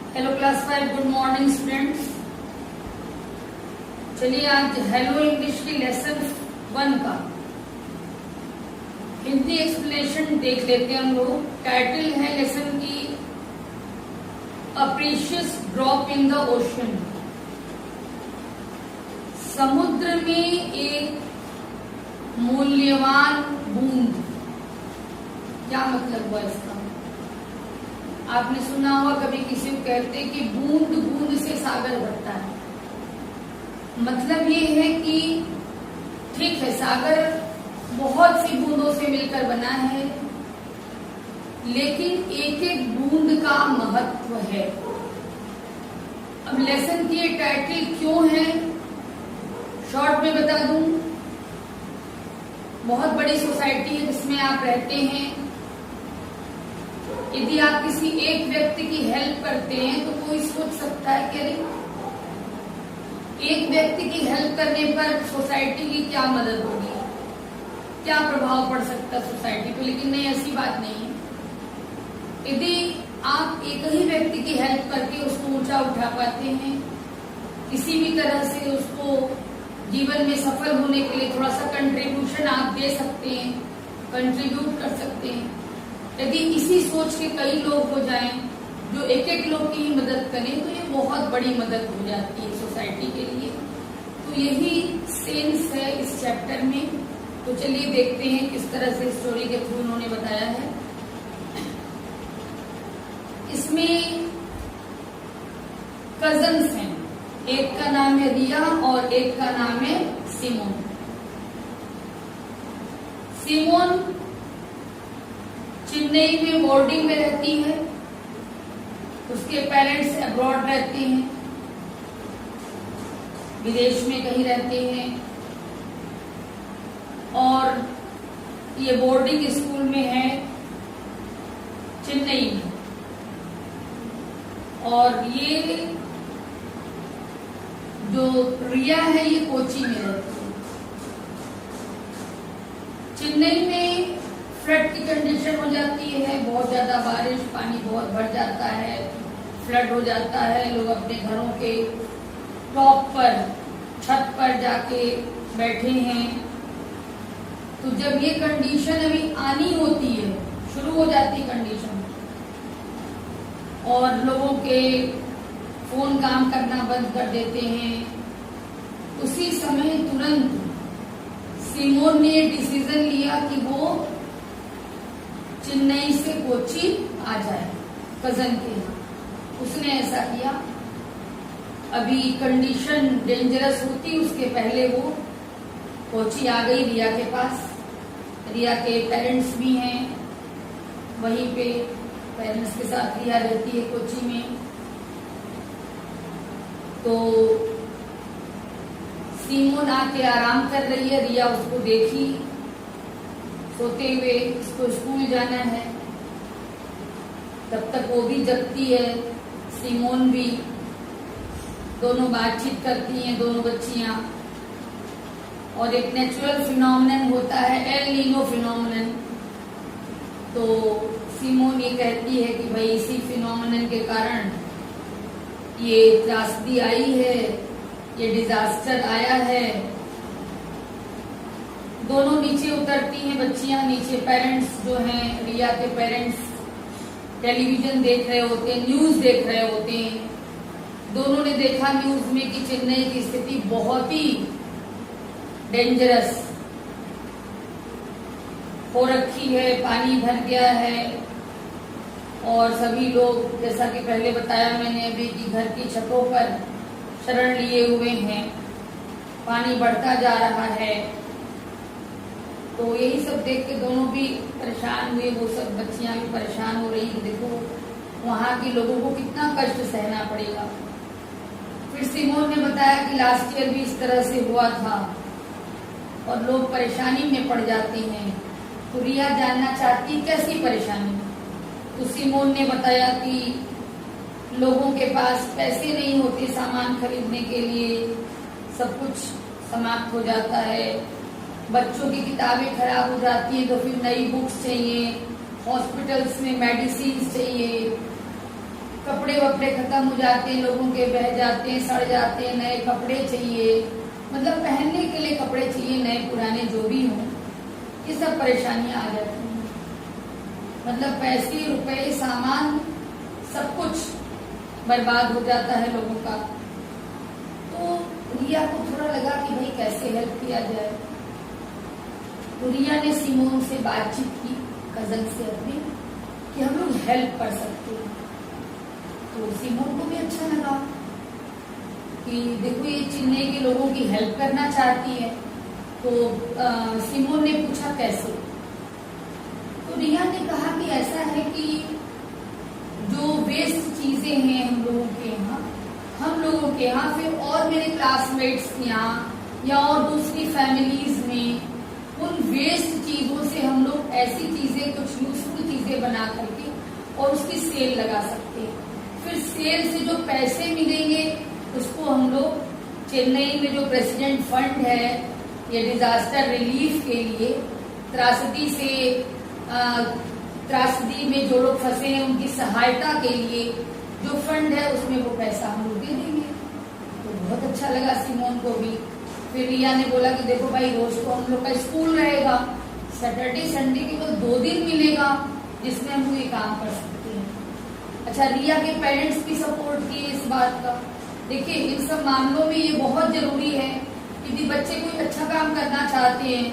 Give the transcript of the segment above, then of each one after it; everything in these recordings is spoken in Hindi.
Hello class 5, good morning students. चलिए आज हेलो इंग्लिश की लेसन 1 का हिंदी एक्सप्लेनेशन देख लेते हैं हम लोग। टाइटल है लेसन की अ precious drop in the ocean. समुद्र में एक मूल्यवान बूंद। क्या मतलब हुआ इसका? आपने सुना होगा कभी किसी को कहते कि बूंद बूंद से सागर भरता है। मतलब ये है कि ठीक है, सागर बहुत सी बूंदों से मिलकर बना है, लेकिन एक एक बूंद का महत्व है। अब लेसन की ये टाइटल क्यों है, शॉर्ट में बता दूं। बहुत बड़ी सोसाइटी है जिसमें आप रहते हैं। यदि आप किसी एक व्यक्ति की हेल्प करते हैं तो कोई सोच सकता है कि अरे एक व्यक्ति की हेल्प करने पर सोसाइटी की क्या मदद होगी, क्या प्रभाव पड़ सकता है सोसाइटी पे। लेकिन नहीं, ऐसी बात नहीं है। यदि आप एक ही व्यक्ति की हेल्प करके उसको ऊंचा उठा पाते हैं, किसी भी तरह से उसको जीवन में सफल होने के लिए थोड़ा सा कंट्रीब्यूशन आप दे सकते हैं, कंट्रीब्यूट कर सकते हैं। यदि इसी सोच के कई लोग हो जाएं जो एक एक लोग की ही मदद करें तो ये बहुत बड़ी मदद हो जाती है सोसाइटी के लिए। तो यही सेंस है इस चैप्टर में। तो चलिए देखते हैं किस तरह से स्टोरी के थ्रू उन्होंने बताया है। इसमें कजन्स हैं, एक का नाम है रिया और एक का नाम है सिमोन। सिमोन चेन्नई में बोर्डिंग में रहती है, उसके पेरेंट्स अब्रॉड रहते हैं, विदेश में कहीं रहते हैं, और ये बोर्डिंग स्कूल में है चेन्नई में। और ये जो रिया है ये कोची में रहती है। चेन्नई में फ्लड की कंडीशन हो जाती है, बहुत ज्यादा बारिश, पानी बहुत भर जाता है, फ्लड हो जाता है। लोग अपने घरों के टॉप पर, छत पर जाके बैठे हैं। तो जब ये कंडीशन अभी आनी होती है, शुरू हो जाती कंडीशन, और लोगों के फोन काम करना बंद कर देते हैं, उसी समय तुरंत सिमोन ने डिसीजन लिया कि वो चेन्नई से कोची आ जाए कजन के यहाँ। उसने ऐसा किया। अभी कंडीशन डेंजरस होती उसके पहले वो कोची आ गई रिया के पास। रिया के पेरेंट्स भी हैं वहीं पे, पेरेंट्स के साथ रिया रहती है कोची में। तो सिमोन आके आराम कर रही है, रिया उसको देखी सोते हुए, इसको स्कूल जाना है। तब तक वो भी जगती है, सिमोन भी। दोनों बातचीत करती हैं, दोनों बच्चियां। और एक नेचुरल फिनोमेनन होता है एल नीनो फिनोमेनन। तो सिमोन ये कहती है कि भाई इसी फिनोमेनन के कारण ये त्रासदी आई है, ये डिजास्टर आया है। दोनों नीचे उतरती हैं बच्चियां नीचे। पेरेंट्स जो हैं, रिया के पेरेंट्स टेलीविजन देख रहे होते हैं, न्यूज देख रहे होते हैं। दोनों ने देखा न्यूज में कि चेन्नई की स्थिति बहुत ही डेंजरस हो रखी है, पानी भर गया है। और सभी लोग, जैसा कि पहले बताया मैंने अभी, कि घर की छतों पर शरण लिए हुए हैं, पानी बढ़ता जा रहा है। तो यही सब देख के दोनों भी परेशान हुए। वो सब बच्चियां भी परेशान हो रही कि देखो वहां के लोगों को कितना कष्ट सहना पड़ेगा। फिर सिमोन ने बताया कि लास्ट ईयर भी इस तरह से हुआ था और लोग परेशानी में पड़ जाते हैं। तो रिया जानना चाहती कैसी परेशानी। तो सिमोन ने बताया कि लोगों के पास पैसे नहीं होते सामान खरीदने के लिए, सब कुछ समाप्त हो जाता है। बच्चों की किताबें खराब हो जाती हैं तो फिर नई बुक्स चाहिए, हॉस्पिटल्स में मेडिसिन चाहिए, कपड़े वपड़े खत्म हो जाते हैं, लोगों के बह जाते हैं, सड़ जाते हैं, नए कपड़े चाहिए, मतलब पहनने के लिए कपड़े चाहिए, नए पुराने जो भी हों, ये सब परेशानियां आ जाती हैं। मतलब पैसे रुपए सामान सब कुछ बर्बाद हो जाता है लोगों का। तो रिया को थोड़ा लगा कि भाई कैसे हेल्प किया जाए। तो रिया ने सिमोन से बातचीत की, कजन से अपनी, कि हम लोग हेल्प कर सकते हैं। तो सिमोन को भी अच्छा लगा कि देखो ये चेन्नई के लोगों की हेल्प करना चाहती है। तो सिमोन ने पूछा कैसे। तो रिया ने कहा कि ऐसा है कि जो वेस्ट चीजें हैं हम लोगों के यहाँ फिर और मेरे क्लासमेट्स यहाँ या और दूसरी फैमिलीज में, उन वेस्ट चीजों से हम लोग ऐसी चीजें, कुछ यूजफुल चीजें बना करके और उसकी सेल लगा सकते हैं। फिर सेल से जो पैसे मिलेंगे उसको हम लोग चेन्नई में जो प्रेसिडेंट फंड है ये डिजास्टर रिलीफ के लिए, त्रासदी में जो लोग फंसे हैं उनकी सहायता के लिए जो फंड है उसमें वो पैसा हम लोग दे देंगे। तो बहुत अच्छा लगा सिमोन को भी। फिर रिया ने बोला कि देखो भाई रोज तो हम लोग का स्कूल रहेगा, सैटरडे संडे केवल 2 दिन मिलेगा जिसमें हम लोग ये काम कर सकते हैं। अच्छा, रिया के पेरेंट्स भी सपोर्ट किए इस बात का। देखिए इन सब मामलों में ये बहुत जरूरी है कि यदि बच्चे कोई अच्छा काम करना चाहते हैं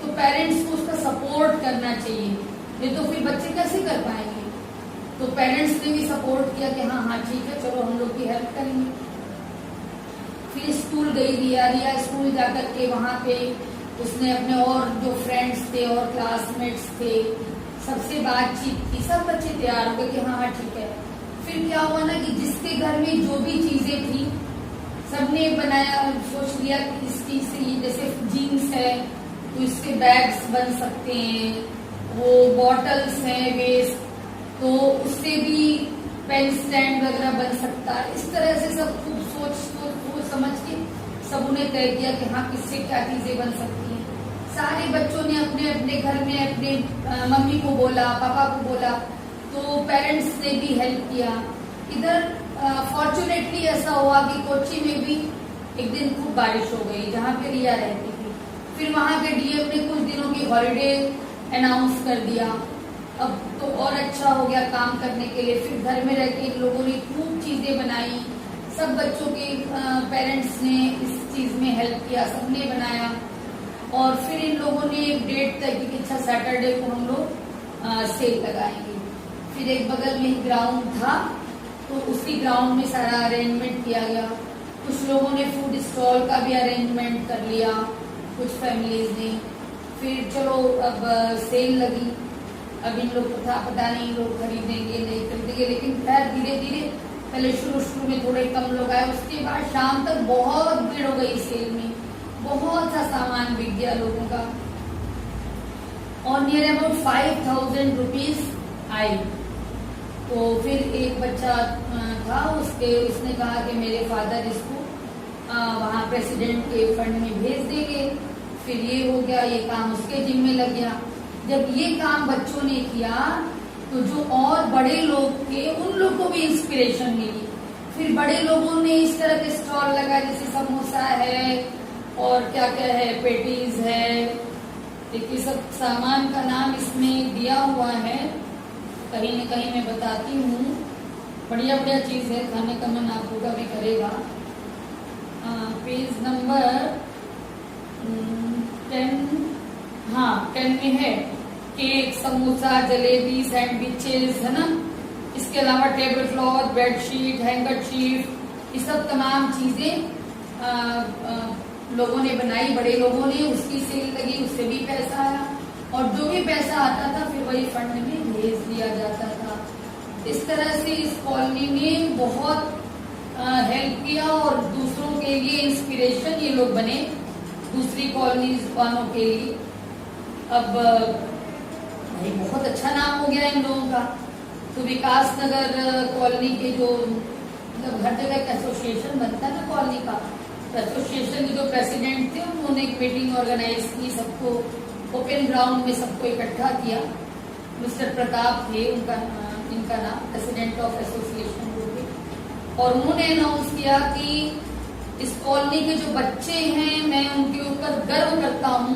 तो पेरेंट्स को उसका सपोर्ट करना चाहिए, नहीं तो फिर बच्चे कैसे कर पाएंगे। तो पेरेंट्स ने भी सपोर्ट किया कि हाँ ठीक है, चलो हम लोग की हेल्प करेंगे। फिर स्कूल गई रिया स्कूल जाकर के वहाँ पे उसने अपने और जो फ्रेंड्स थे और क्लासमेट्स थे सबसे बातचीत की। सब बच्चे तैयार हो गए कि हाँ ठीक है। फिर क्या हुआ ना कि जिसके घर में जो भी चीजें थी सबने बनाया, सोच लिया कि इस चीज से, जैसे जीन्स है तो इसके बैग्स बन सकते हैं, वो बॉटल्स हैं वेस्ट तो उससे भी पेन स्टैंड वगैरह बन सकता है। इस तरह से सब खूब सोच समझ के सब उन्हें तय किया कि हाँ किससे क्या चीजें बन सकती हैं। सारे बच्चों ने अपने अपने घर में अपने मम्मी को बोला, पापा को बोला, तो पेरेंट्स ने भी हेल्प किया। इधर फॉर्चुनेटली ऐसा हुआ कि कोच्चि में भी एक दिन खूब बारिश हो गई जहाँ पे रिया रहती थी। फिर वहाँ के डीएम ने कुछ दिनों की हॉलिडे अनाउंस कर दिया। अब तो और अच्छा हो गया काम करने के लिए। फिर घर में रह के लोगों ने खूब चीजें बनाई, सब बच्चों के पेरेंट्स ने इस चीज में हेल्प किया, सबने बनाया। और फिर इन लोगों ने एक डेट तय की कि अच्छा सैटरडे को हम लोग सेल लगाएंगे। फिर एक बगल में ही ग्राउंड था तो उसी ग्राउंड में सारा अरेंजमेंट किया गया। कुछ लोगों ने फूड स्टॉल का भी अरेंजमेंट कर लिया, कुछ फैमिलीज ने। फिर चलो अब सेल लगी। अब इन लोग को था पता नहीं लोग खरीदेंगे नहीं खरीदेंगे, लेकिन खैर धीरे धीरे पहले शुरू में थोड़े कम लोग आए, उसके बाद शाम तक बहुत भीड़ हो गई सेल में, बहुत सा सामान बिक गया लोगों का और नियर अबाउट 5000 रुपीज आई। तो फिर एक बच्चा था उसने कहा कि मेरे फादर इसको वहाँ प्रेसिडेंट के फंड में भेज देंगे। फिर ये हो गया, ये काम उसके जिम्मे लग गया। जब ये काम बच्चों ने किया तो जो और बड़े लोग थे उन लोग को भी इंस्पिरेशन मिली। फिर बड़े लोगों ने इस तरह के स्टॉल लगाए, जैसे समोसा है और क्या क्या है, पेटीज है। देखिए सब सामान का नाम इसमें दिया हुआ है, कहीं न कहीं मैं बताती हूँ। बढ़िया बढ़िया चीज है, खाने का मन आप लोगों का भी करेगा। पेज नंबर 10 में है केक, समोसा, जलेबी, सैंडविचेस, है ना। इसके अलावा टेबल क्लॉथ, बेडशीट, हैंकरचीफ, ये सब तमाम चीजें लोगों ने बनाई, बड़े लोगों ने। उसकी सेल लगी, उससे भी पैसा आया और जो भी पैसा आता था फिर वही फंड में भेज दिया जाता था। इस तरह से इस कॉलोनी में बहुत हेल्प किया और दूसरों के लिए इंस्पिरेशन ये लोग बने, दूसरी कॉलोनीज वालों के लिए। अब भाई बहुत अच्छा नाम हो गया इन लोगों का। तो विकास नगर कॉलोनी के जो मतलब हर जगह एक एसोसिएशन बनता है ना कॉलोनी का, तो एसोसिएशन के जो प्रेसिडेंट थे उन्होंने एक मीटिंग ऑर्गेनाइज की, सबको ओपन ग्राउंड में सबको इकट्ठा किया। मिस्टर प्रताप थे इनका नाम, प्रेसिडेंट ऑफ एसोसिएशन और उन्होंने अनाउंस किया कि इस कॉलोनी के जो बच्चे हैं, मैं उनके ऊपर गर्व करता हूँ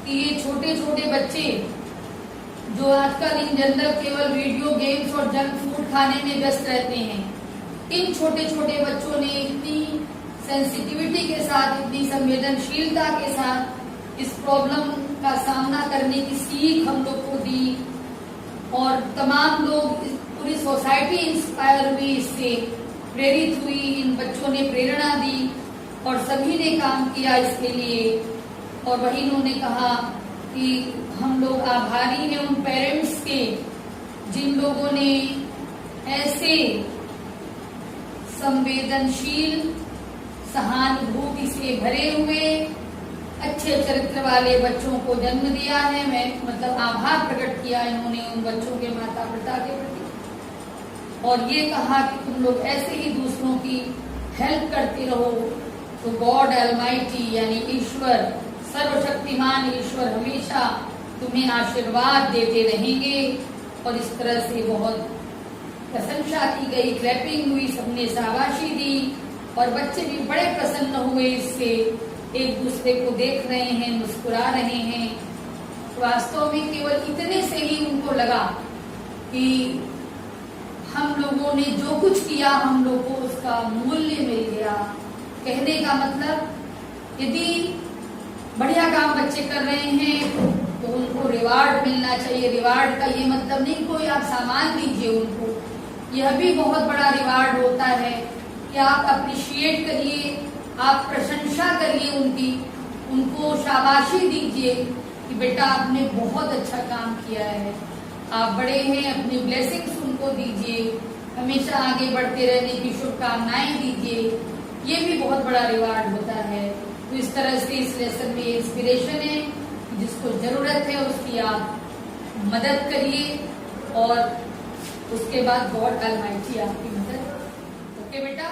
कि ये छोटे छोटे बच्चे जो आजकल इन जनरल केवल वीडियो गेम्स और जंक फूड खाने में व्यस्त रहते हैं, इन छोटे छोटे बच्चों ने इतनी सेंसिटिविटी के साथ, इतनी संवेदनशीलता के साथ इस प्रॉब्लम का सामना करने की सीख हम लोग को दी। और तमाम लोग, पूरी सोसाइटी इंस्पायर हुई, इससे प्रेरित हुई, इन बच्चों ने प्रेरणा दी और सभी ने काम किया इसके लिए। और वही उन्होंने कहा कि हम लोग आभारी हैं उन पेरेंट्स के जिन लोगों ने ऐसे संवेदनशील, सहानुभूति से भरे हुए, अच्छे चरित्र वाले बच्चों को जन्म दिया है। मैं मतलब आभार प्रकट किया इन्होंने उन बच्चों के माता पिता के प्रति, और ये कहा कि तुम लोग ऐसे ही दूसरों की हेल्प करते रहो तो गॉड अलमाइटी यानी ईश्वर, सर्वशक्तिमान ईश्वर हमेशा तुम्हें आशीर्वाद देते रहेंगे। और इस तरह से बहुत प्रशंसा की गई, क्लैपिंग हुई, सबने शाबाशी दी और बच्चे भी बड़े प्रसन्न हुए इससे, एक दूसरे को देख रहे हैं, मुस्कुरा रहे हैं। वास्तव में केवल इतने से ही उनको लगा कि हम लोगों ने जो कुछ किया, हम लोग को उसका मूल्य मिल गया। कहने का मतलब, यदि बढ़िया काम बच्चे कर रहे हैं तो उनको रिवार्ड मिलना चाहिए। रिवार्ड का ये मतलब नहीं कोई आप सामान दीजिए उनको, यह भी बहुत बड़ा रिवार्ड होता है कि आप अप्रिशिएट करिए, आप प्रशंसा करिए उनकी, उनको शाबाशी दीजिए कि बेटा आपने बहुत अच्छा काम किया है, आप बड़े हैं, अपनी ब्लेसिंग्स उनको दीजिए, हमेशा आगे बढ़ते रहने की शुभकामनाएं दीजिए। ये भी बहुत बड़ा रिवार्ड होता है। तो इस तरह से इस लेसन में इंस्पिरेशन है, जिसको जरूरत है उसकी आप मदद करिए और उसके बाद गॉड अलमाइटी आपकी मदद। ओके बेटा।